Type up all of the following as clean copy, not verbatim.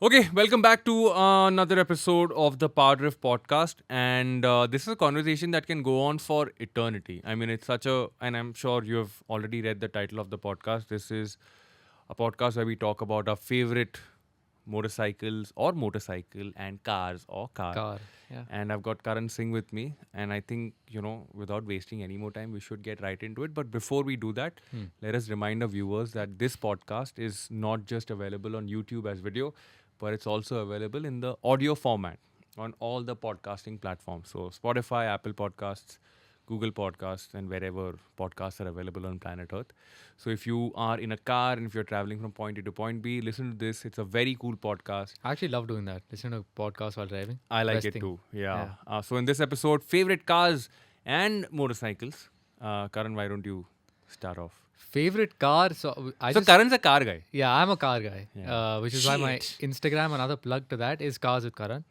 Okay, welcome back to another episode of the PowerDrift Podcast. And this is a conversation that can go on for eternity. I mean, it's such a, and I'm sure you have already read the title of the podcast. This is a podcast where we talk about our favorite motorcycles or motorcycle and cars or car. Car, yeah. And I've got Karan Singh with me. And I think, without wasting any more time, we should get right into it. But before we do that, let us remind our viewers that this podcast is not just available on YouTube as video, but it's also available in the audio format on all the podcasting platforms. So Spotify, Apple Podcasts, Google Podcasts, and wherever podcasts are available on planet Earth. So if you are in a car and if you're traveling from point A to point B, listen to this. It's a very cool podcast. I actually love doing that. Listen to podcasts while driving. I like Best it thing. too. Yeah. So in this episode, favorite cars and motorcycles. Karan, why don't you start off? Favorite car? So Karan's a car guy. Yeah, I'm a car guy. Yeah. Which is why my Shit. Instagram, another plug to that, is Cars with Karan.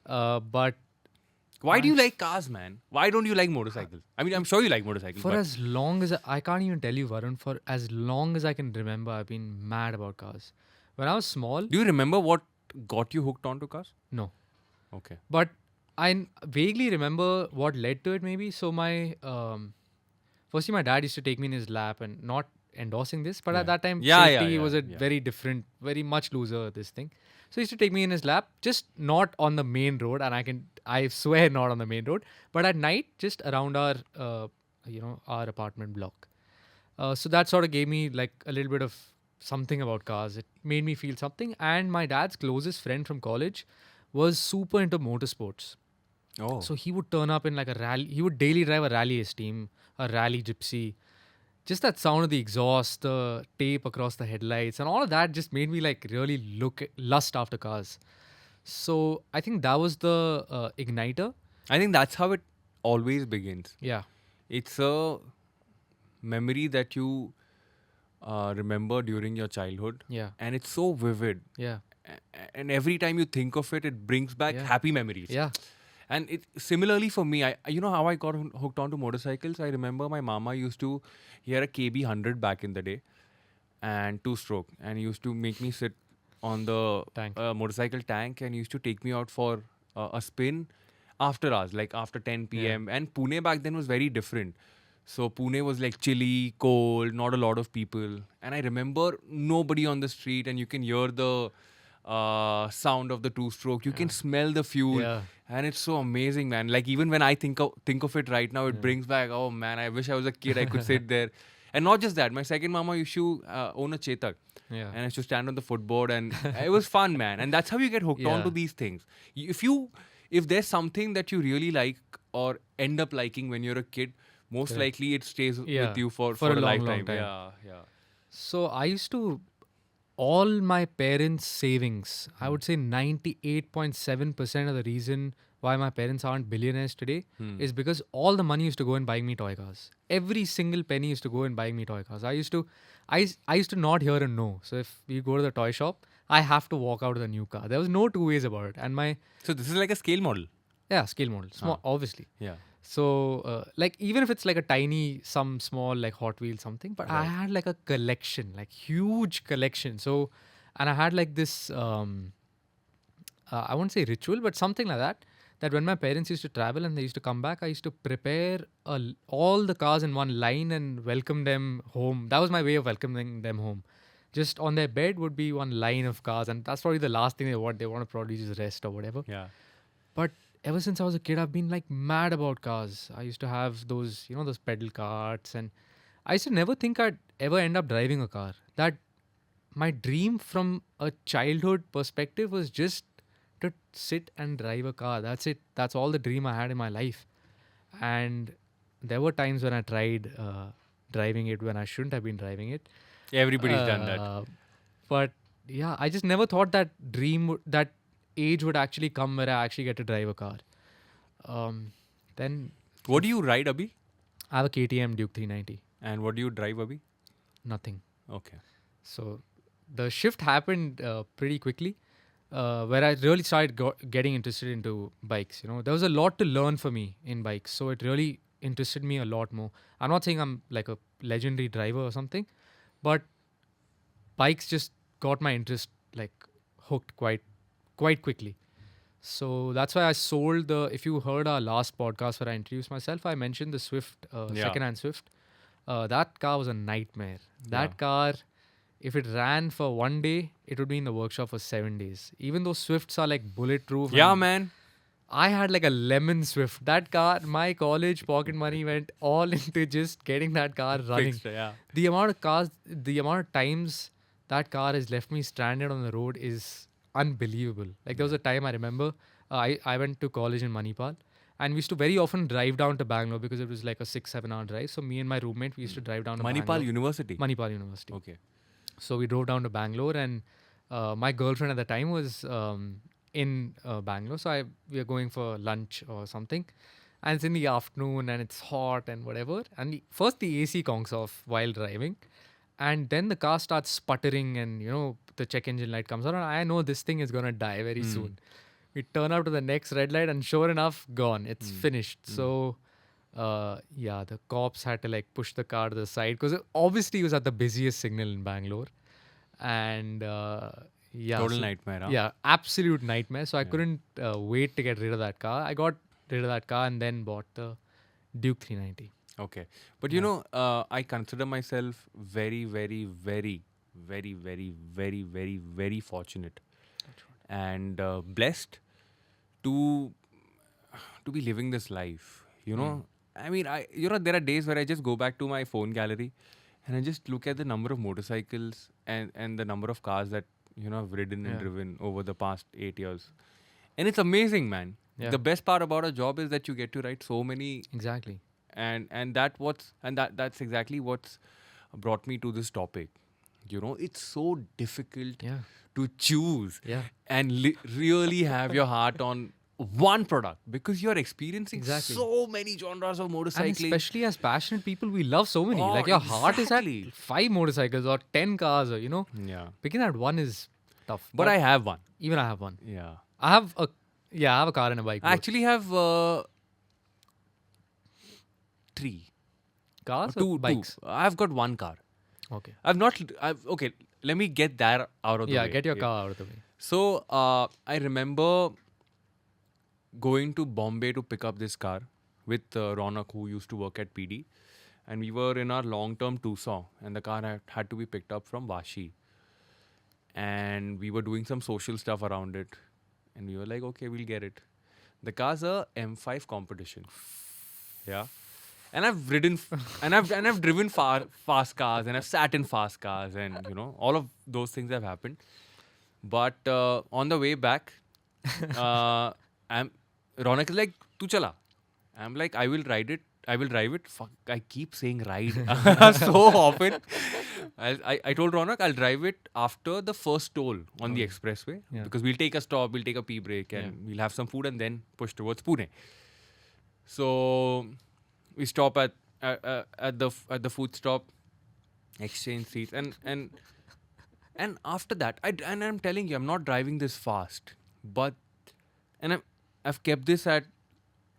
But Why do you like cars, man? Why don't you like motorcycles? I mean, I'm sure you like motorcycles. for but as long as I can't even tell you, Varun, for as long as I can remember, I've been mad about cars. When I was small, do you remember what got you hooked onto cars? no. Okay. But I vaguely remember what led to it, maybe. So firstly, my dad used to take me in his lap, and not endorsing this, but Yeah. at that time, Yeah, yeah, safety yeah, was a yeah. very different, very much looser, this thing. So he used to take me in his lap, just not on the main road, and I swear not on the main road, but at night, just around our apartment block. So that sort of gave me like a little bit of something about cars. It made me feel something. And my dad's closest friend from college was super into motorsports. Oh. So he would turn up in like a rally. He would daily drive a rally esteem, a rally gypsy. Just that sound of the exhaust, the tape across the headlights, and all of that just made me like really lust after cars. So I think that was the igniter. I think that's how it always begins. Yeah. It's a memory that you remember during your childhood. Yeah. And it's so vivid. Yeah. And every time you think of it, it brings back Yeah. happy memories. Yeah. And it similarly for me, you know how I got hooked onto motorcycles? I remember my mama he had a KB 100 back in the day and two-stroke. And he used to make me sit on the Tank. motorcycle tank and he used to take me out for a spin after hours, like after 10 p.m. And Pune back then was very different. So Pune was like chilly, cold, not a lot of people. And I remember nobody on the street and you can hear the sound of the two-stroke. You can smell the fuel. Yeah. And it's so amazing, man. Like even when I think of it right now, it brings back, oh man, I wish I was a kid. I could sit there. And not just that, my second mama used to own a Chetak. Yeah. And I used to stand on the footboard and it was fun, man. And that's how you get hooked onto Yeah. these things. If there's something that you really like or end up liking when you're a kid, most Correct. likely it stays Yeah. with you for For a a long, lifetime. long time. Yeah. So I used to, all my parents' savings, I would say 98.7% of the reason why my parents aren't billionaires today is because all the money used to go in buying me toy cars. Every single penny used to go in buying me toy cars. I used to not hear a no. So if we go to the toy shop, I have to walk out with a new car. There was no two ways about it. And So this is like a scale model. scale model, small, obviously. Yeah. So, like, even if it's like some small, like Hot Wheels something, but I Right. had like a collection, like huge collection. So, and I had like this, I won't say ritual, but something like that when my parents used to travel and they used to come back, I used to prepare all the cars in one line and welcome them home. That was my way of welcoming them home. Just on their bed would be one line of cars, and that's probably the last thing they want. They want to probably just rest or whatever. Yeah. But ever since I was a kid, I've been like mad about cars. I used to have those pedal carts, and I used to never think I'd ever end up driving a car. That my dream from a childhood perspective was just to sit and drive a car. That's it. That's all the dream I had in my life. And there were times when I tried driving it when I shouldn't have been driving it. Everybody's done that. But yeah, I just never thought that that age would actually come where I actually get to drive a car. Then What do you ride, Abhi? I have a KTM Duke 390. And what do you drive, Abhi? Nothing. Okay. So the shift happened pretty quickly, where I really started getting interested into bikes. There was a lot to learn for me in bikes, so it really interested me a lot more. I'm not saying I'm like a legendary driver or something, but bikes just got my interest like hooked quite quite quickly. So that's why I sold the. If you heard our last podcast where I introduced myself, I mentioned the Swift, Yeah. second-hand Swift. That car was a nightmare. That Yeah. car, if it ran for one day, it would be in the workshop for 7 days. Even though Swifts are like bulletproof. Yeah, and man. I had like a lemon Swift. That car, my college pocket money went all into just getting that car running. Fixed, yeah. The amount of cars, the amount of times that car has left me stranded on the road is unbelievable. Like there was a time I remember, I went to college in Manipal, and we used to very often drive down to Bangalore because it was like a 6-7 hour drive. So me and my roommate, we used to drive down to Manipal Bangalore. University. Manipal University. Okay. So we drove down to Bangalore, and my girlfriend at the time was in Bangalore. So we are going for lunch or something, and it's in the afternoon, and it's hot and whatever. And first the AC conks off while driving, and then the car starts sputtering, and the check engine light comes on, and I know this thing is gonna die very soon. We turn up to the next red light, and sure enough, gone. It's finished. So. The cops had to like push the car to the side because obviously it was at the busiest signal in Bangalore, and Total nightmare, huh? yeah, absolute nightmare. So I couldn't wait to get rid of that car. I got rid of that car and then bought the Duke 390. Okay. But I consider myself very, very, very, very, very, very, very, very fortunate and blessed to be living this life. I mean, there are days where I just go back to my phone gallery and I just look at the number of motorcycles and the number of cars that I've ridden and driven over the past 8 years, and it's amazing, man. Yeah. The best part about a job is that you get to ride so many. Exactly. And that's exactly what's brought me to this topic. It's so difficult to choose and really have your heart on one product because you're experiencing so many genres of motorcycling. And especially as passionate people, we love so many. Like your heart is at 5 motorcycles or 10 cars, or Yeah. picking that one is tough. But I have one. Even I have one. Yeah. I have a car and a bike. I actually have 3 cars, two or bikes. I've got one car. Okay. Okay, let me get that out of the way. Yeah, get your car out of the way. So, I remember going to Bombay to pick up this car with Ronak, who used to work at PD. And we were in our long-term Tucson, and the car had to be picked up from Vashi. And we were doing some social stuff around it. And we were like, okay, we'll get it. The car's a M5 competition. Yeah. And I've ridden and I've driven fast cars, and I've sat in fast cars, and all of those things have happened. But on the way back, Ronak is like, "Tu chala." I'm like, I will ride it. I will drive it. Fuck, I keep saying ride so often. I told Ronak I'll drive it after the first toll on the expressway because we'll take a stop, we'll take a pee break, and we'll have some food and then push towards Pune. So we stop at the food stop, exchange seats, and after that, I'm telling you, I'm not driving this fast, but I've kept this at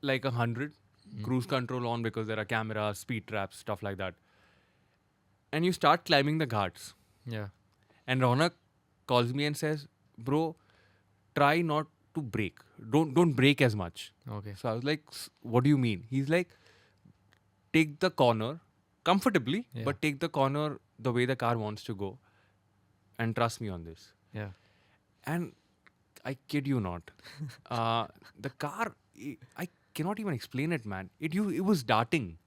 like 100, cruise control on because there are cameras, speed traps, stuff like that. And you start climbing the ghats. Yeah. And Ronak calls me and says, "Bro, try not to brake. Don't brake as much." Okay. So I was like, "What do you mean?" He's like, "Take the corner comfortably, but take the corner the way the car wants to go, and trust me on this." Yeah. And I kid you not, the car, I cannot even explain it, man. It was darting.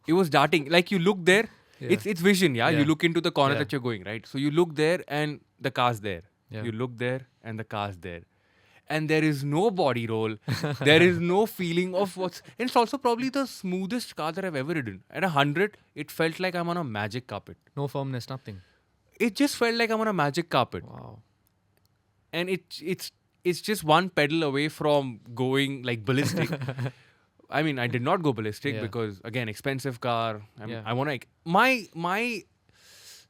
It was darting. Like you look there, it's vision, yeah? You look into the corner that you're going, right? So you look there and the car's there. Yeah. You look there and the car's there. And there is no body roll. There is no feeling of and it's also probably the smoothest car that I've ever ridden. At 100, it felt like I'm on a magic carpet. No firmness, nothing. It just felt like I'm on a magic carpet. Wow. And it's just one pedal away from going like ballistic. I mean, I did not go ballistic because again, expensive car. I want to. My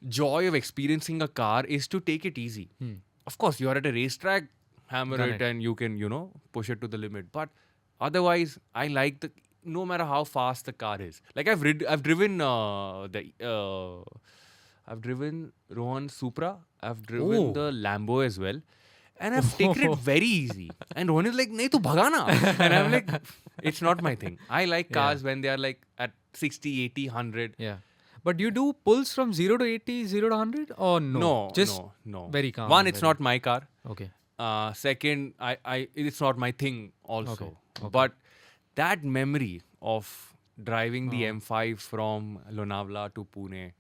joy of experiencing a car is to take it easy. Of course, you're at a racetrack, hammer it, and you can push it to the limit. But otherwise, I like no matter how fast the car is. Like I've driven Rohan Supra. I've driven the Lambo as well. And I've taken it very easy. And Rohan is like, nahi, tu bhaga na. And I'm like, it's not my thing. I like cars when they are like at 60, 80, 100. Yeah. But do you do pulls from 0 to 80, 0 to 100? Or no? Just no. very calm. One, it's not my car. Okay. Second, it's not my thing also. Okay. But that memory of driving the M5 from Lonavala to Pune,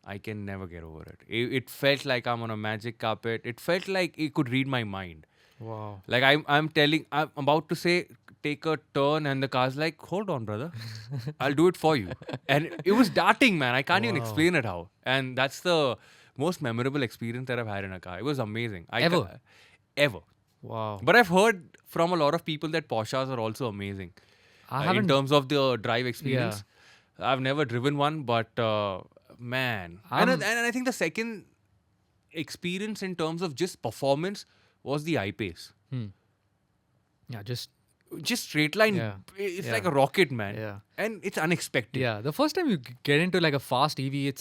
I can never get over it. It felt like I'm on a magic carpet. It felt like it could read my mind. Wow. Like I'm about to say, take a turn, and the car's like, hold on, brother, I'll do it for you. And it was darting, man. I can't even explain it how. And that's the most memorable experience that I've had in a car. It was amazing. Ever. Wow. But I've heard from a lot of people that Porsches are also amazing in terms of the drive experience. I've never driven one, but man. And I think the second experience in terms of just performance was the I-Pace. Yeah, just straight line. Yeah. It's like a rocket, man. Yeah. And it's unexpected. Yeah, the first time you get into like a fast EV,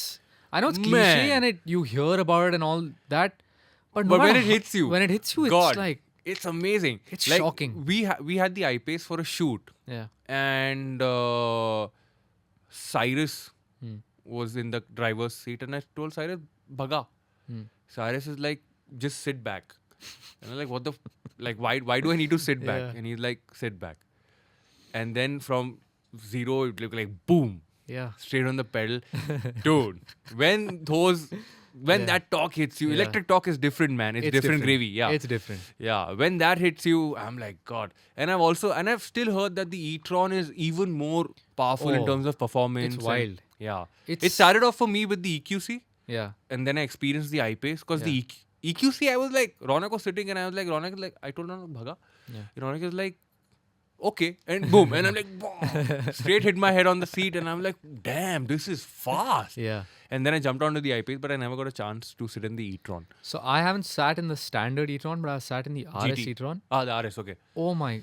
I know it's cliche Man. and you hear about it and all that, but when it hits you, God, it's like it's amazing. It's like, shocking. We had the I-Pace for a shoot, yeah. and Cyrus was in the driver's seat, and I told Cyrus, "Bhaga." Cyrus is like, "Just sit back." And I'm like, "What the? Why do I need to sit back?" Yeah. And he's like, "Sit back." And then from zero, it looked like boom, Yeah. straight on the pedal, dude. When that torque hits you, Yeah. electric torque is different, man. It's different gravy. Yeah, It's different. yeah. When that hits you, I'm like, God. And I've still heard that the e-tron is even more powerful in Oh, terms of performance. it's wild. Yeah. It It's- started off for me with the EQC, Yeah. and then I experienced the I-Pace because the EQC, I was like, Ronak was sitting, and I was like, Ronak is like, I told Ronak, Bhaga. Yeah. Ronak is like, okay, and boom, and I'm like, wow. Straight hit my head on the seat, and I'm like, damn, this is fast. Yeah. And then I jumped onto the I-Pace, but I never got a chance to sit in the e-tron. So I haven't sat in the standard e-tron, but I sat in the RS GT. e-tron. The RS, okay. Oh my!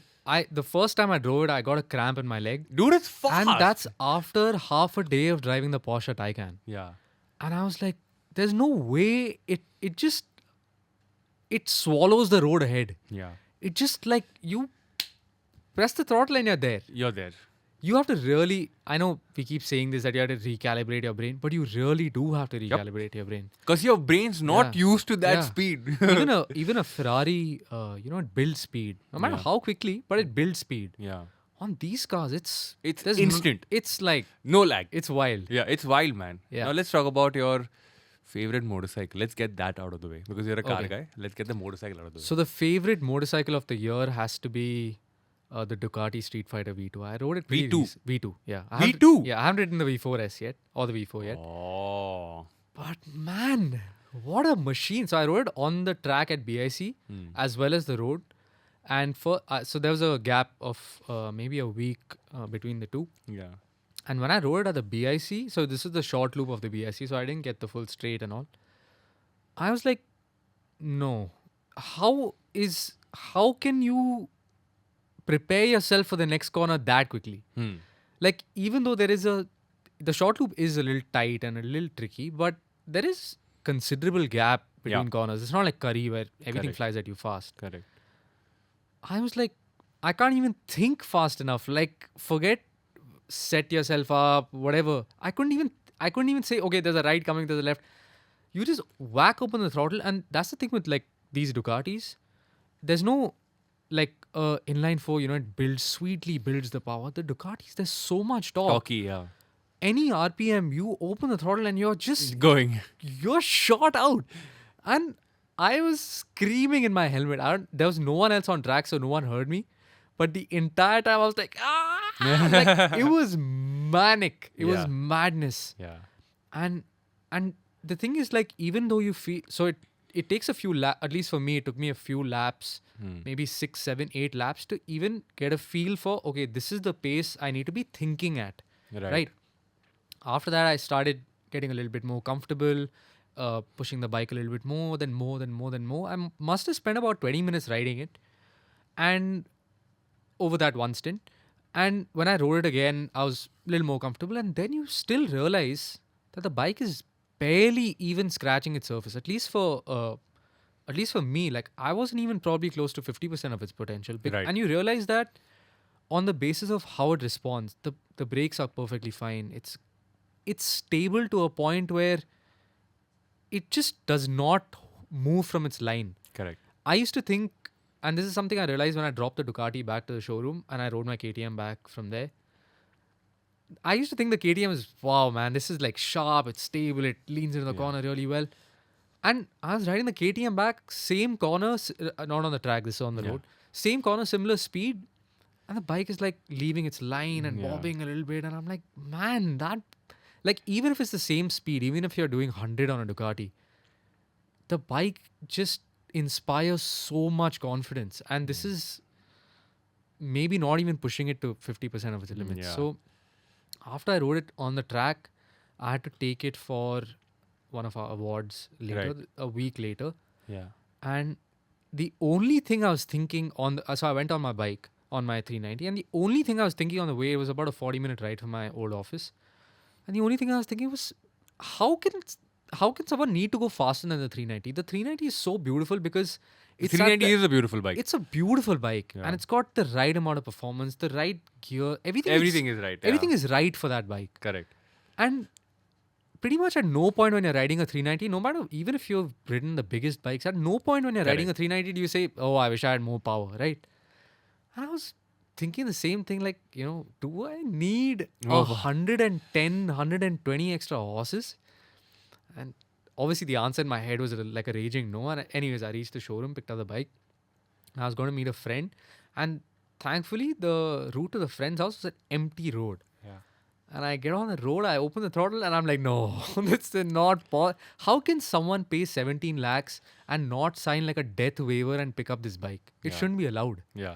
The first time I drove it, I got a cramp in my leg, Dude, it's fast. and that's after half a day of driving the Porsche Taycan. Yeah. And I was like, "There's no way it swallows the road ahead. Yeah. It just like you press the throttle and you're there. You're there. You have to really. I know we keep saying this that you have to recalibrate your brain, but you really do have to recalibrate your brain. Because your brain's not Yeah. used to that Yeah. speed. even a Ferrari, it builds speed. No matter how quickly, but it builds speed. Yeah. On these cars, it's It's instant. It's like No lag. it's wild. Yeah, it's wild, man. Yeah. Now let's talk about your favorite motorcycle. Let's get that out of the way. Because you're a car Okay. guy. Let's get the motorcycle out of the way. So the favorite motorcycle of the year has to be the Ducati Streetfighter V2. I rode it pretty V2? V2, yeah. V2? Yeah, I haven't ridden the V4S yet or the V4 yet. Oh. But man, what a machine! So I rode it on the track at BIC as well as the road, and so there was a gap of maybe a week between the two. Yeah. And when I rode it at the BIC, so this is the short loop of the BIC, so I didn't get the full straight and all. I was like, no, how can you prepare yourself for the next corner that quickly? Like, even though the short loop is a little tight and a little tricky, but there is considerable gap between corners. It's not like Curry where everything Correct. flies at you fast. Correct. I was like, I can't even think fast enough. Like, forget set yourself up, whatever. I couldn't even say, okay, there's a right coming, there's a left. You just whack open the throttle, and that's the thing with like these Ducatis. There's no like inline four, it sweetly builds the power. The Ducatis, there's so much torque. Talkie, yeah. Any RPM, you open the throttle and you're just Going. you're shot out. And I was screaming in my helmet. There was no one else on track, so no one heard me. But the entire time I was like, like, it was manic. It was madness. Yeah. And the thing is, like, even though you feel, so it takes a few laps, at least for me, it took me a few laps, maybe 6, 7, 8 laps to even get a feel for, okay, this is the pace I need to be thinking at. Right. After that, I started getting a little bit more comfortable, pushing the bike a little bit more. I must have spent about 20 minutes riding it. And over that one stint. And when I rode it again, I was a little more comfortable. And then you still realize that the bike is barely even scratching its surface, at least for at least for me, like I wasn't even probably close to 50% of its potential. Right. And you realize that on the basis of how it responds, the brakes are perfectly fine. It's stable to a point where it just does not move from its line. Correct. I used to think, and this is something I realized when I dropped the Ducati back to the showroom and I rode my KTM back from there. I used to think the KTM is, wow, man, this is like sharp, it's stable, it leans into the corner really well. And I was riding the KTM back, same corner, not on the track, this is on the road. Same corner, similar speed. And the bike is like leaving its line and bobbing a little bit. And I'm like, man, that, like, even if it's the same speed, even if you're doing 100 on a Ducati, the bike just inspires so much confidence. And this is maybe not even pushing it to 50% of its limits. Yeah. So after I rode it on the track, I had to take it for one of our awards later, a week later. Yeah. And the only thing I was thinking so I went on my bike on my 390, and the only thing I was thinking on the way, it was about a 40-minute ride from my old office. And the only thing I was thinking was, how can someone need to go faster than the 390? The 390 is so beautiful because The 390 is a beautiful bike. it's a beautiful bike, Yeah. and it's got the right amount of performance, the right gear, everything Everything is right. everything is right for that bike. Correct. And pretty much at no point when you're riding a 390, no matter, even if you've ridden the biggest bikes, at no point when you're riding a 390 do you say, oh, I wish I had more power, right? And I was thinking the same thing, like, do I need 110, 120 extra horses? And obviously the answer in my head was like a raging no. And anyways, I reached the showroom, picked up the bike. I was going to meet a friend. And thankfully, the route to the friend's house was an empty road. Yeah. And I get on the road, I open the throttle, and I'm like, no, that's not possible. How can someone pay 17 lakhs and not sign like a death waiver and pick up this bike? It shouldn't be allowed. Yeah.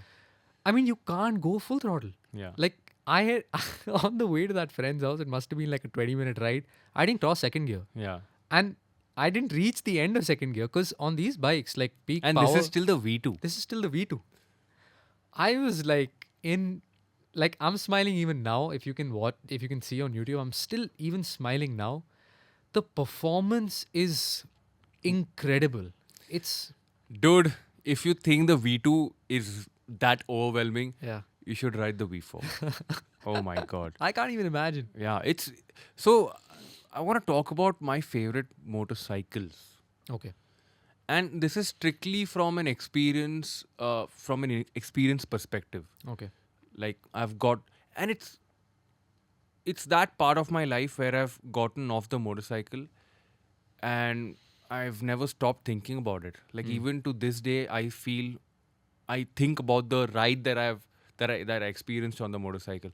I mean, you can't go full throttle. Yeah. Like, I had, on the way to that friend's house, it must have been like a 20-minute ride. I didn't cross second gear. Yeah. And I didn't reach the end of second gear because on these bikes, like peak And power. this is still the V2. This is still the V2. I was like I'm smiling even now. If you can see on YouTube, I'm still even smiling now. The performance is incredible. It's Dude, if you think the V2 is that overwhelming, you should ride the V4. Oh my God. I can't even imagine. Yeah, it's so. I want to talk about my favorite motorcycles. Okay. And this is strictly from an experience perspective. Okay. Like I've got, and it's that part of my life where I've gotten off the motorcycle and I've never stopped thinking about it. Like even to this day, I think about the ride that I experienced on the motorcycle.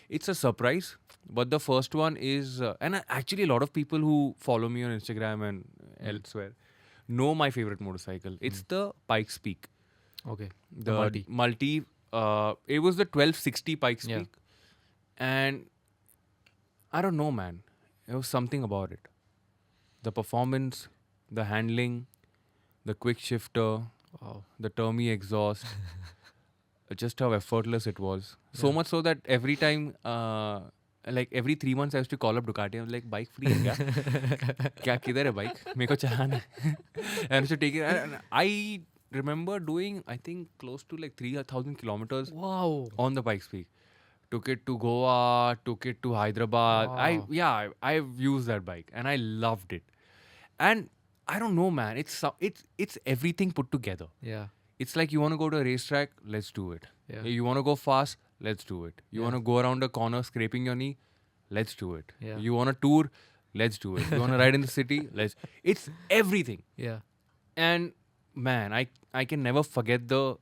It's a surprise, but the first one is, actually a lot of people who follow me on Instagram and elsewhere know my favorite motorcycle. It's the Pikes Peak. Okay. The multi. It was the 1260 Pikes Peak, and I don't know, man. There was something about it. The performance, the handling, the quick shifter, the Termi exhaust, just how effortless it was. So much so that every time, like every 3 months, I used to call up Ducati. I was like, "Bike free hai kya? Kya kidhar hai bike? Meko chalana hai." And I used to take it. And I remember doing, I think, close to like 3,000 kilometers on the Pikes Peak. Took it to Goa, took it to Hyderabad. Wow. I've used that bike and I loved it. And I don't know, man. It's everything put together. Yeah. It's like you want to go to a racetrack, let's do it. Yeah. You want to go fast, let's do it. You want to go around a corner scraping your knee, let's do it. Yeah. You want to tour, let's do it. You want to ride in the city, it's everything. Yeah. And man, I can never forget the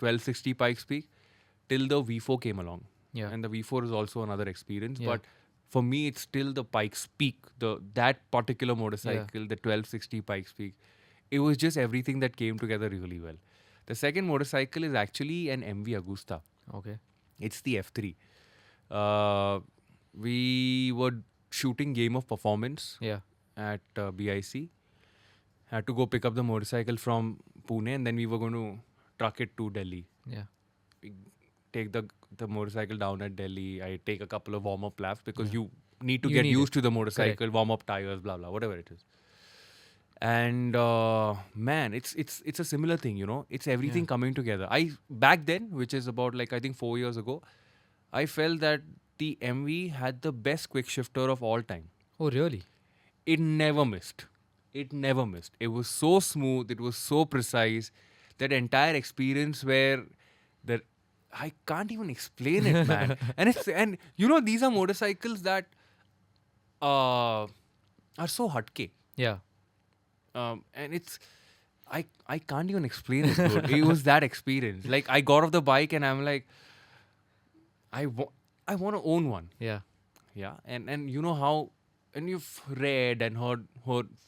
1260 Pikes Peak till the V4 came along. Yeah. And the V4 is also another experience. Yeah. But for me, it's still the Pikes Peak, that particular motorcycle, the 1260 Pikes Peak. It was just everything that came together really well. The second motorcycle is actually an MV Agusta. Okay. It's the F3. We were shooting Game of Performance at BIC. Had to go pick up the motorcycle from Pune and then we were going to truck it to Delhi. Yeah. We take the motorcycle down at Delhi. I take a couple of warm-up laps because you need to get used to the motorcycle, warm-up tires, blah, blah, whatever it is. And man, it's a similar thing, you know. It's everything Yeah. coming together. I back then, which is about like I think 4 years ago, I felt that the MV had the best quick shifter of all time. Oh, really? It never missed. It never missed. It was so smooth. It was so precise. That entire experience where that I can't even explain it, man. And you know, these are motorcycles that are so hatke. Yeah. And it's I can't even explain it, dude. It was that experience. Like I got off the bike and I'm like, I want to own one. Yeah. Yeah, and you know how, and you've read and heard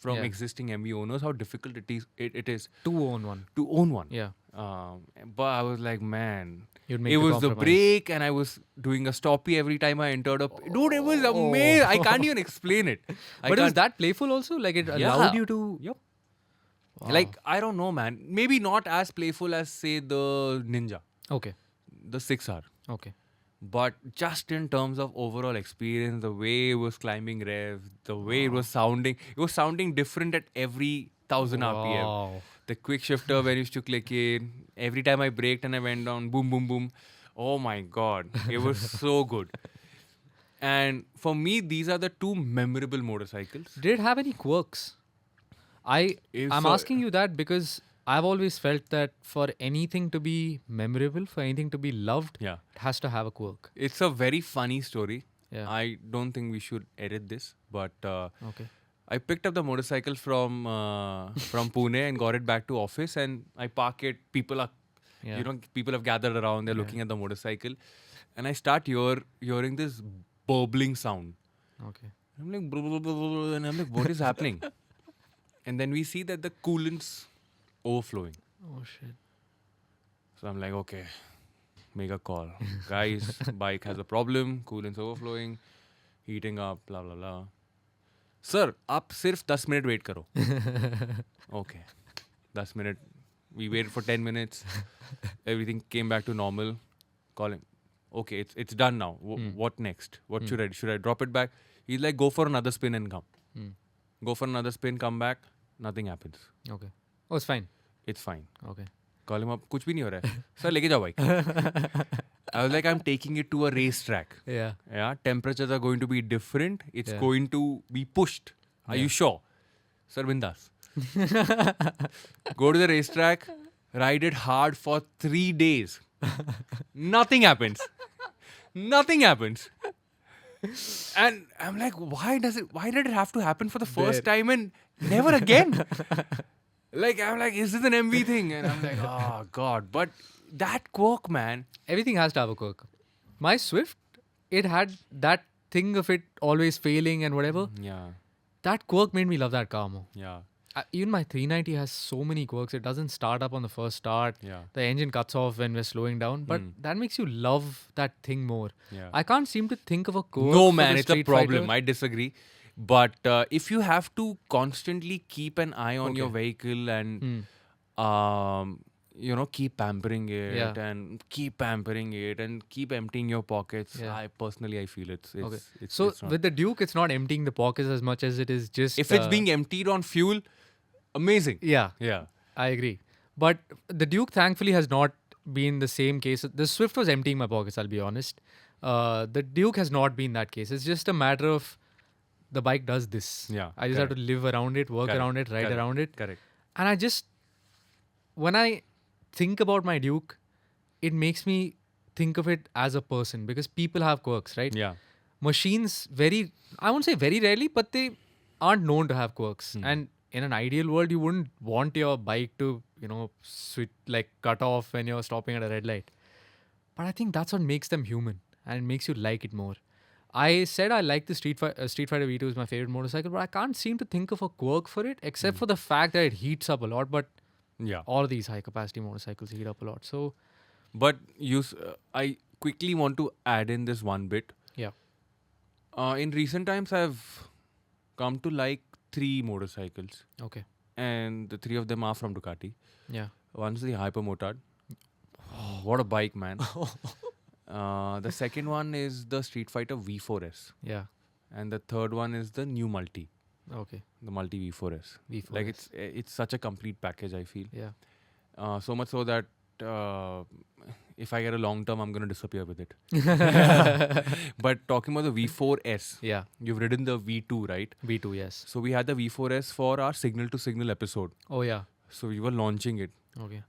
from Yeah. existing MV owners how difficult it is To own one. to own one. Yeah. But I was like, man, You'd make it the was the compromise. brake, and I was doing a stoppie every time I entered a. Dude, it was Oh. amazing. I can't even explain it. But it was that playful also? Like it allowed Yeah. you to. Yep. Wow. Like I don't know, man. Maybe not as playful as say the Ninja, Okay. the 6R. Okay. But just in terms of overall experience, the way it was climbing rev, the way it was sounding different at every 1000 RPM. Wow. The quick shifter where you used to click in, every time I braked and I went down, boom, boom, boom. Oh my God, it was so good. And for me, these are the two memorable motorcycles. Did it have any quirks? I'm asking you that because I've always felt that for anything to be memorable, for anything to be loved, Yeah. it has to have a quirk. It's a very funny story. Yeah. I don't think we should edit this, but Okay. I picked up the motorcycle from Pune and got it back to office, and I park it. People are, Yeah. people have gathered around. They're looking at the motorcycle, and I start hearing this burbling sound. Okay. I'm like, "Brr, brr, brr, brr," and I'm like, what is happening? And then we see that the coolant's overflowing. Oh shit. So I'm like, okay, make a call. Guys, bike has a problem, coolant's overflowing, heating up, blah, blah, blah. Sir, आप सिर्फ 10 minute wait करो. Okay. 10 minutes. We waited for 10 minutes. Everything came back to normal. Calling. Okay, it's done now. What next? What should I drop it back? He's like, go for another spin and come. Go for another spin, come back. Nothing happens. Okay. Oh, it's fine. It's fine. Okay. Call him up. कुछ भी नहीं हो रहा है. Sir, लेके जाओ bike. I was like, I'm taking it to a racetrack. Yeah. Yeah, temperatures are going to be different. It's Yeah. going to be pushed. Are you sure? Sir, bindas. Go to the racetrack, ride it hard for 3 days. Nothing happens. Nothing happens. And I'm like, why did it have to happen for the first time and never again? Like, I'm like, is this an MV thing? And I'm like, oh God. But that quirk, man. Everything has to have a quirk. My Swift, it had that thing of it always failing and whatever. Yeah. That quirk made me love that car more. Yeah. Even my 390 has so many quirks. It doesn't start up on the first start. Yeah. The engine cuts off when we're slowing down. But that makes you love that thing more. Yeah. I can't seem to think of a quirk. No, for man, the it's a Street problem. Fighter. I disagree. But if you have to constantly keep an eye on your vehicle and, keep pampering it and keep pampering it and keep emptying your pockets, I feel it's Okay. it's So not. with the Duke, it's not emptying the pockets as much as it is just. If it's being emptied on fuel, amazing. Yeah. Yeah. I agree. But the Duke, thankfully, has not been the same case. The Swift was emptying my pockets, I'll be honest. The Duke has not been that case. It's just a matter of the bike does this. Yeah, I just have to live around it, work around it, ride around it. Correct. And when I think about my Duke, it makes me think of it as a person because people have quirks, right? Yeah. Machines I won't say very rarely, but they aren't known to have quirks. And in an ideal world, you wouldn't want your bike to, cut off when you're stopping at a red light. But I think that's what makes them human and it makes you like it more. I said I like the Streetfighter V2 is my favorite motorcycle, but I can't seem to think of a quirk for it except for the fact that it heats up a lot. But Yeah. all these high capacity motorcycles heat up a lot. So But I quickly want to add in this one bit. yeah. In recent times, I've come to like 3 motorcycles. Okay. And the 3 of them are from Ducati. Yeah. One's the Hypermotard. What a bike, man. The second one is the Streetfighter V4S. Yeah. And the third one is the new Multi. Okay. the Multi V4S. V4. Like it's such a complete package, I feel. Yeah. So much so that if I get a long term, I'm gonna disappear with it. But talking about the V4S, Yeah. you've ridden the V2, right? V2. Yes. So we had the V4S for our Signal to Signal episode. Oh yeah. So we were launching it. Okay.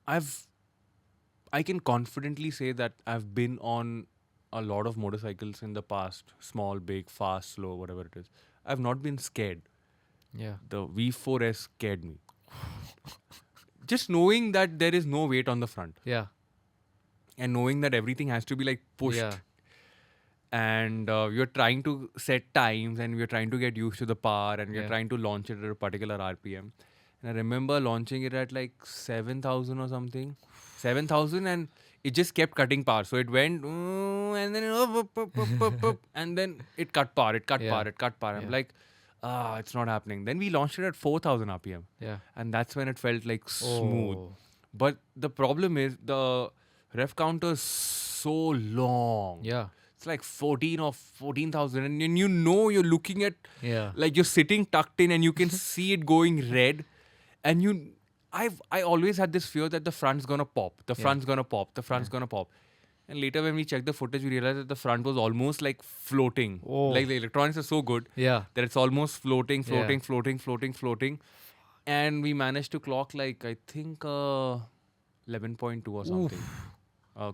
I can confidently say that I've been on a lot of motorcycles in the past, small, big, fast, slow, whatever it is. I've not been scared. Yeah. The V4S scared me. Just knowing that there is no weight on the front Yeah. and knowing that everything has to be like pushed. Yeah. And you're trying to set times and we're trying to get used to the power and we're Yeah. trying to launch it at a particular RPM. And I remember launching it at like 7,000 or something. 7,000 and it just kept cutting power. So it went and then and then it cut power, it cut Yeah. power, it cut power. I'm Yeah. like, it's not happening. Then we launched it at 4,000 RPM. Yeah. And that's when it felt like smooth. Oh. But the problem is the ref counter is so long. Yeah. It's like 14 or 14,000 and you know you're looking at Yeah. like you're sitting tucked in and you can see it going red and I always had this fear that the front's gonna pop, the front's gonna pop. And later when we checked the footage, we realized that the front was almost like floating. Oh. Like the electronics are so good Yeah. that it's almost floating. Yeah. And we managed to clock like, I think 11.2 or something.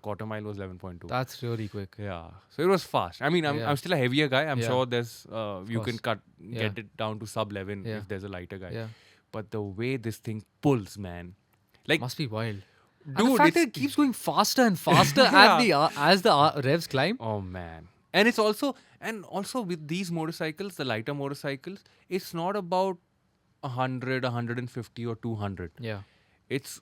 Quarter mile was 11.2. That's really quick. Yeah. So it was fast. I mean, I'm still a heavier guy. I'm Yeah. sure there's, you can Yeah. get it down to sub 11 Yeah. if there's a lighter guy. Yeah. But the way this thing pulls, man. Like, Must be wild. And dude, the fact that it's- it keeps going faster and faster as the revs climb. oh man. And it's also with these motorcycles, the lighter motorcycles, it's not about 100, 150 or 200. Yeah. It's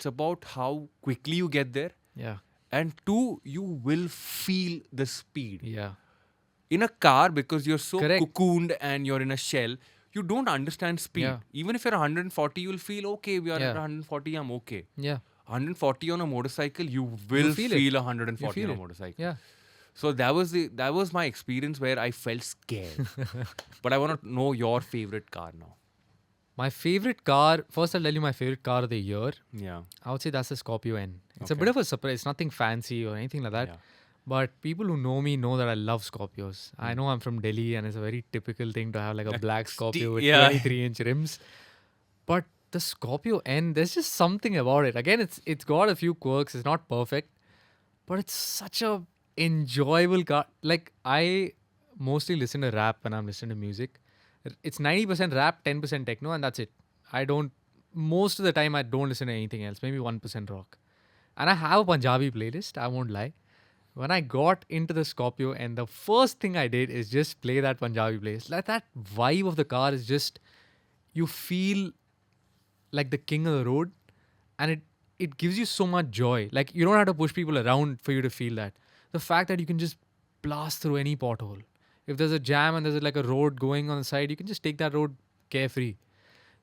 about how quickly you get there. Yeah. And two, you will feel the speed. Yeah. In a car, because you're so Correct. cocooned and you're in a shell, you don't understand speed. Yeah. Even if you're 140, you'll feel, okay, we are Yeah. at 140, I'm okay. Yeah. 140 on a motorcycle, you will feel feel it. 140 You on feel a it. motorcycle. Yeah. So that was my experience where I felt scared. But I want to know your favorite car now. My favorite car, first I'll tell you my favorite car of the year. Yeah. I would say that's the Scorpio N. It's a Okay. bit of a surprise. It's nothing fancy or anything like that. Yeah. But people who know me know that I love Scorpios. I know I'm from Delhi and it's a very typical thing to have like a black Scorpio with yeah. 23-inch rims. But the Scorpio N, there's just something about it. Again, it's got a few quirks. It's not perfect. But it's such a enjoyable car. Like, I mostly listen to rap when I'm listening to music. It's 90% rap, 10% techno, and that's it. Most of the time, I don't listen to anything else. Maybe 1% rock. And I have a Punjabi playlist, I won't lie. When I got into the Scorpio, and the first thing I did is just play that Punjabi playlist. Like, that vibe of the car is just, you feel like the king of the road, and it gives you so much joy. Like, you don't have to push people around for you to feel that. The fact that you can just blast through any pothole. If there's a jam and there's like a road going on the side, you can just take that road carefree.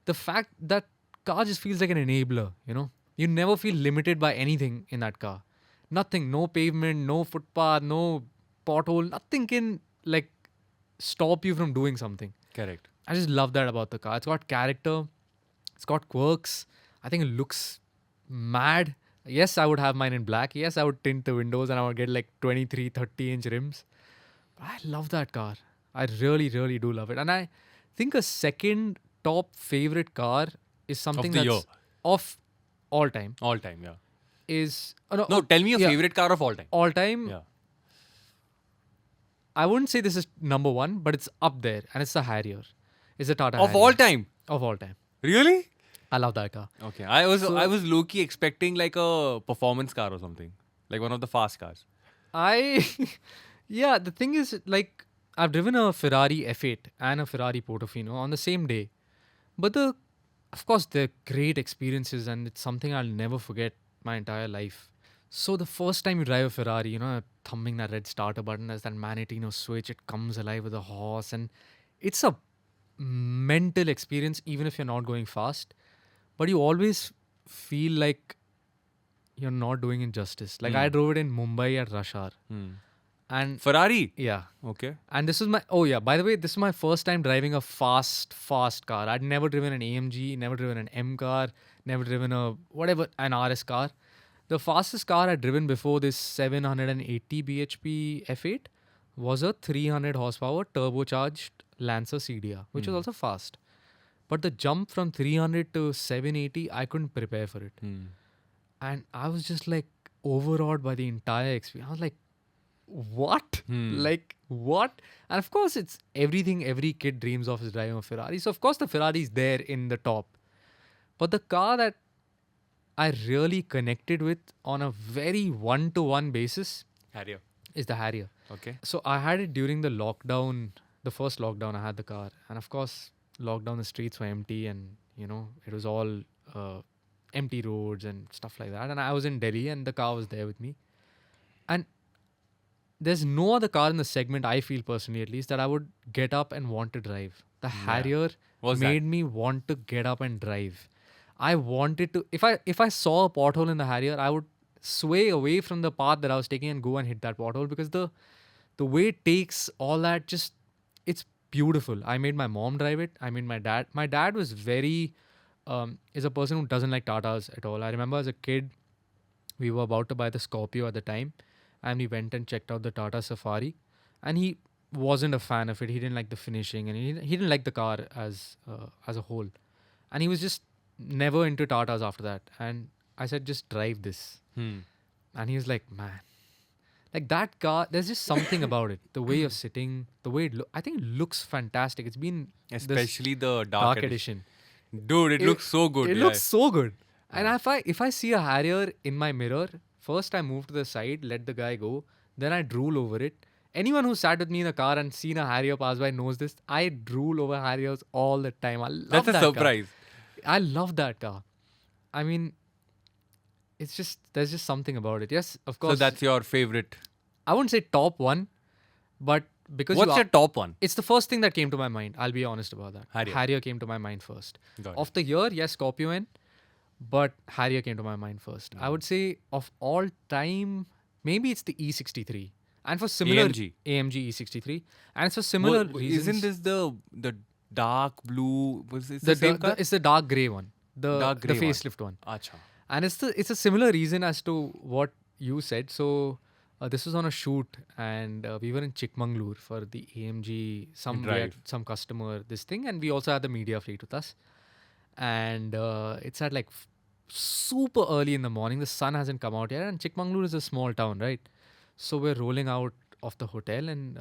The fact that car just feels like an enabler, you know? You never feel limited by anything in that car. Nothing, no pavement, no footpath, no pothole, nothing can like stop you from doing something. Correct. I just love that about the car. It's got character. It's got quirks. I think it looks mad. Yes, I would have mine in black. Yes, I would tint the windows and I would get like 23, 30-inch rims. But I love that car. I really, really do love it. And I think a second top favorite car is something the that's year. of all time. All time, yeah. Is No, tell me your favorite car of all time. all time. Yeah. I wouldn't say this is number one, but it's up there, and it's the Harrier. It's a Tata Of Harrier. all time? Of all time. Really? I love that car. Okay. I was low-key expecting like a performance car or something. Like one of the fast cars. Yeah, the thing is, like, I've driven a Ferrari F8 and a Ferrari Portofino on the same day. But of course, they're great experiences and it's something I'll never forget my entire life. So the first time you drive a Ferrari, you know, thumbing that red starter button, there's that Manitino switch, it comes alive with a horse, and it's a mental experience even if you're not going fast. But you always feel like you're not doing it justice. Like, I drove it in Mumbai at rush hour. And Ferrari. yeah. Okay. And this is my, oh yeah, by the way, this is my first time driving a fast car. I'd never driven an AMG, never driven an M car, never driven an RS car. The fastest car I'd driven before this 780 bhp F8 was a 300 horsepower turbocharged Lancer CDR, which was also fast. But the jump from 300 to 780, I couldn't prepare for it. And I was just like overawed by the entire experience. I was like, what? Like, what? And of course, it's everything every kid dreams of is driving a Ferrari. So, of course, the Ferrari is there in the top. But the car that I really connected with on a very one-to-one basis Harrier. is the Harrier. Okay. So, I had it during the lockdown, the first lockdown, I had the car. And of course, lockdown, the streets were empty and, it was all empty roads and stuff like that. And I was in Delhi and the car was there with me. And there's no other car in the segment, I feel personally at least, that I would get up and want to drive. The Harrier made me want to get up and drive. I wanted to, if I saw a pothole in the Harrier, I would sway away from the path that I was taking and go and hit that pothole, because the way it takes all that, just, it's beautiful. I made my mom drive it. I made my dad. My dad was very, is a person who doesn't like Tatas at all. I remember as a kid, we were about to buy the Scorpio at the time. And we went and checked out the Tata Safari, and he wasn't a fan of it. He didn't like the finishing, and he didn't like the car as a whole. And he was just never into Tatas after that. And I said, just drive this. And he was like, man, like that car, there's just something about it. The way you're sitting, the way it I think it looks fantastic. It's been Especially the dark edition. Dude, it looks so good. It looks so good. And if I see a Harrier in my mirror, first I move to the side, let the guy go, then I drool over it. Anyone who sat with me in the car and seen a Harrier pass by knows this. I drool over Harriers all the time. I love that car. That's a surprise. I love that car. I mean, it's just, there's just something about it. Yes, of course. So that's your favorite. I wouldn't say top one, but because What's your top one? It's the first thing that came to my mind. I'll be honest about that. Harrier came to my mind first. Got of the year, yes, Scorpio N. But Harrier came to my mind first. I would say of all time, maybe it's the E63. And for similar... AMG E63. And it's for similar reasons. Isn't this the dark blue? Was it the same car? It's the dark grey one. The facelift one. Acha. And it's a similar reason as to what you said. So this was on a shoot and we were in Chikmagalur for the AMG. Some customer, this thing. And we also had the media fleet with us. And it's at like super early in the morning. The sun hasn't come out yet, and Chikmagalur is a small town, right? So we're rolling out of the hotel, and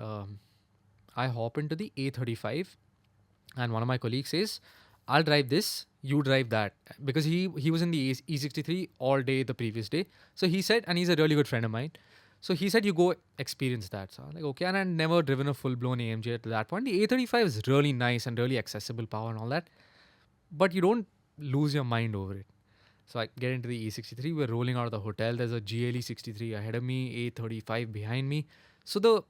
I hop into the A35, and one of my colleagues says, I'll drive this, you drive that, because he was in the E63 all day the previous day. So he said, and he's a really good friend of mine, so he said, you go experience that. So I'm like, okay. And I'd never driven a full-blown AMG at that point. The A35 is really nice and really accessible power and all that, but you don't lose your mind over it. So I get into the E63, we're rolling out of the hotel. There's a GLE 63 ahead of me, A35 behind me. So the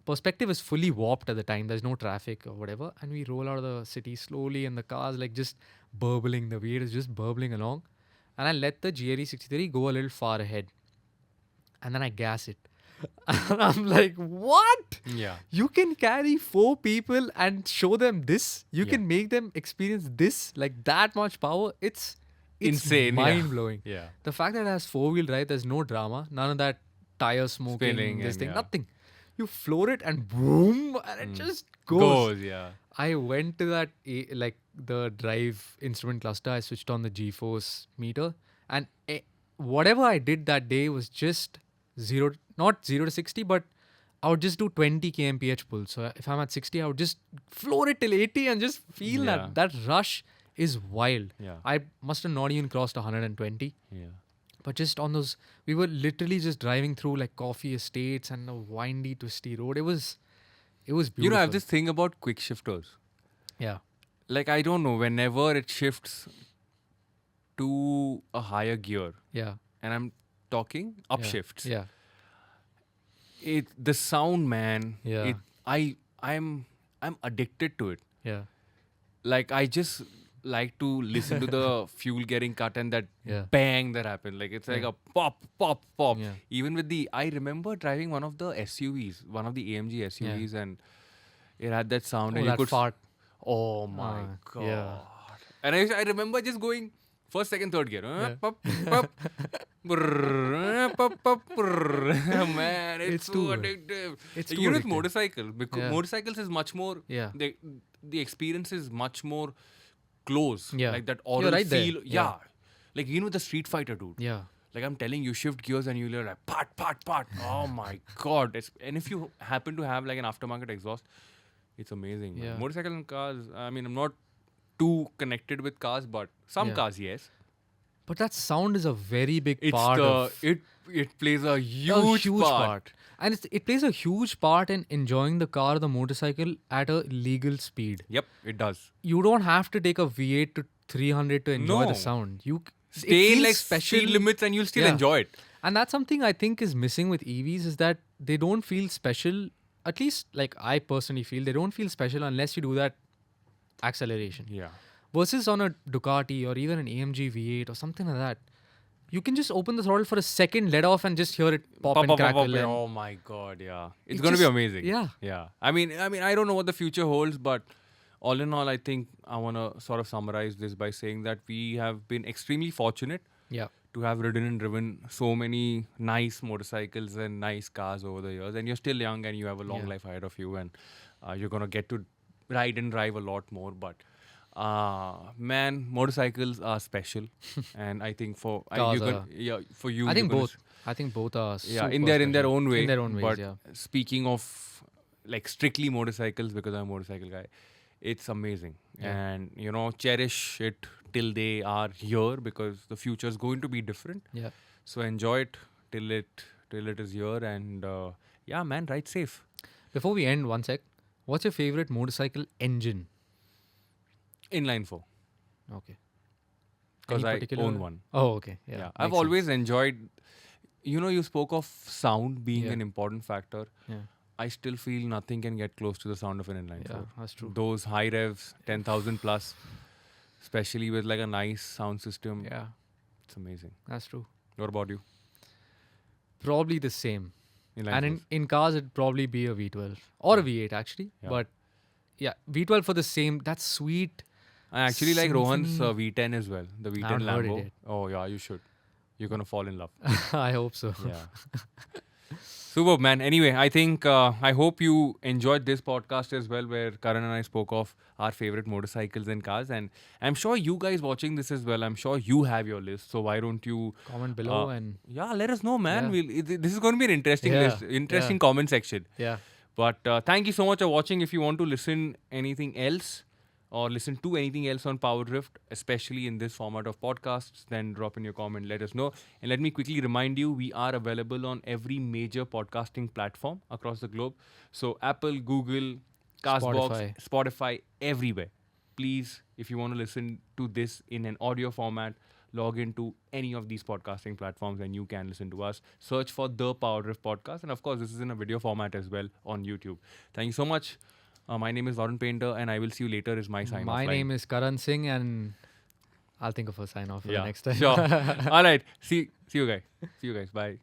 perspective is fully warped at the time. There's no traffic or whatever. And we roll out of the city slowly and the car's like just burbling. The V8 is just burbling along. And I let the GLE 63 go a little far ahead. And then I gas it. And I'm like, what? Yeah. You can carry 4 people and show them this? You can make them experience this? Like that much power? It's insane. Mind-blowing. Yeah. The fact that it has 4-wheel drive, there's no drama. None of that tire smoking, spinning this thing, yeah. nothing. You floor it and boom, and it just goes. Yeah. I went to that, like the drive instrument cluster. I switched on the G-force meter. And whatever I did that day was just not 0 to 60, but I would just do 20 kmph pull. So if I'm at 60, I would just floor it till 80 and just feel that rush is wild. Yeah. I must have not even crossed 120. Yeah. But just on those, we were literally just driving through like coffee estates and a windy, twisty road. It was beautiful. You know, I have this thing about quick shifters. Yeah. Like, I don't know, whenever it shifts to a higher gear. Yeah. And I'm talking upshifts. Yeah. The sound, man. Yeah. I'm addicted to it. Yeah. Like, I just like to listen to the fuel getting cut and that Yeah. bang that happened. Like it's like Yeah. a pop, pop, pop. Yeah. Even with I remember driving one of the SUVs, one of the AMG SUVs, and it had that sound. Oh, and you that could fart. Oh my god! yeah. And I remember just going first, second, third gear. Yeah. Pop, pop, brrr, pop, pop, brrr. Man, it's so too- addictive. It's You too know, with addictive. motorcycle, because Yeah. motorcycles is much more. Yeah. The experience is much more close. Yeah. Like that You're aural right there. feel. Yeah. Like you know the Streetfighter dude. Yeah. Like I'm telling you, shift gears and you're like pat, pat, pat. Oh my god! And if you happen to have like an aftermarket exhaust, it's amazing. Man. Yeah. Motorcycle and cars. I mean, I'm not too connected with cars, but some Yeah. cars, yes. But that sound is a very big It's part of it plays a huge, part. And it plays a huge part in enjoying the car or the motorcycle at a legal speed. Yep, it does. You don't have to take a V8 to 300 to enjoy No. the sound. It Stay in feels like special. speed limits and you'll still Yeah. enjoy it. And that's something I think is missing with EVs is that they don't feel special. At least, like I personally feel, they don't feel special unless you do that acceleration. Yeah. Versus on a Ducati or even an AMG V8 or something like that, you can just open the throttle for a second, let off, and just hear it pop and crackle. and Oh my god, yeah. It's it gonna be just- amazing. yeah. Yeah. I mean, I don't know what the future holds, but all in all, I think I wanna sort of summarize this by saying that we have been extremely fortunate Yeah. to have ridden and driven so many nice motorcycles and nice cars over the years. And you're still young and you have a long Yeah. life ahead of you, and you're gonna get to ride and drive a lot more. But man, motorcycles are special, and I think for Cars you are. for you, I think you're gonna both. I think both are. yeah, super in their special. own way. In their own ways, but yeah. speaking of like strictly motorcycles, because I'm a motorcycle guy, it's amazing. Yeah. And you know, cherish it till they are here, because the future is going to be different. Yeah. So enjoy it till it is here, and yeah, man, ride safe. Before we end, one sec. What's your favorite motorcycle engine? Inline 4, Okay. because Any I particular- own one. Oh, okay. Yeah. Yeah, I've makes sense. always enjoyed. You know, you spoke of sound being Yeah. an important factor. Yeah. I still feel nothing can get close to the sound of an inline Yeah, 4. that's true. Those high revs, 10,000 plus, especially with like a nice sound system. Yeah, It's amazing. that's true. What about you? Probably the same. Inline And fours? in cars, it'd probably be a V12 or a V8 actually. Yeah. But yeah, V12 for the same. That's sweet. I actually like Rohan's Symphony. V10 as well. The V10 haven't heard it Lambo. yet. Oh yeah, you should. You're gonna fall in love. I hope so. Yeah. Superb, man. Anyway, I think I hope you enjoyed this podcast as well, where Karan and I spoke of our favorite motorcycles and cars, and I'm sure you guys watching this as well, I'm sure you have your list. So why don't you? Comment below Uh, and Yeah, let us know, man. Yeah. This is going to be an interesting Yeah, list, interesting yeah. comment section. yeah. But thank you so much for watching. If you want to listen anything else or listen to anything else on PowerDrift, especially in this format of podcasts, then drop in your comment, let us know. And let me quickly remind you, we are available on every major podcasting platform across the globe. So Apple, Google, Castbox, Spotify, everywhere. Please, if you want to listen to this in an audio format, log into any of these podcasting platforms and you can listen to us. Search for the PowerDrift Podcast. And of course, this is in a video format as well on YouTube. Thank you so much. My name is Varun Painter, and I will see you later is my sign off. My name is Karan Singh, and I'll think of a sign off for the next time. Sure. All right. See you guys. See you guys. Bye.